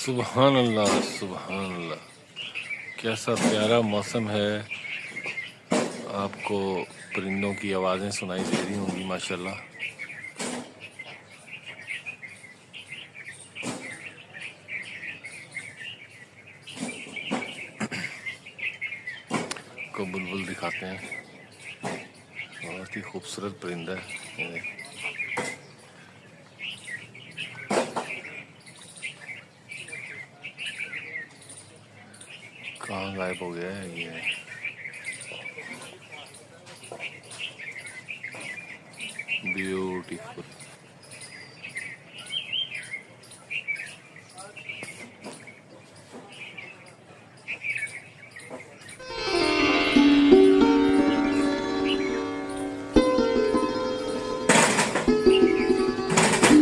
सुबहान अल्लाह सुबहान अल्लाह। कैसा प्यारा मौसम है। आपको परिंदों की आवाज़ें सुनाई दे रही होंगी माशाल्लाह। को बुलबुल दिखाते हैं, बहुत ही खूबसूरत परिंदा है। कहाँ गायब हो गया है ये। ब्यूटीफुल।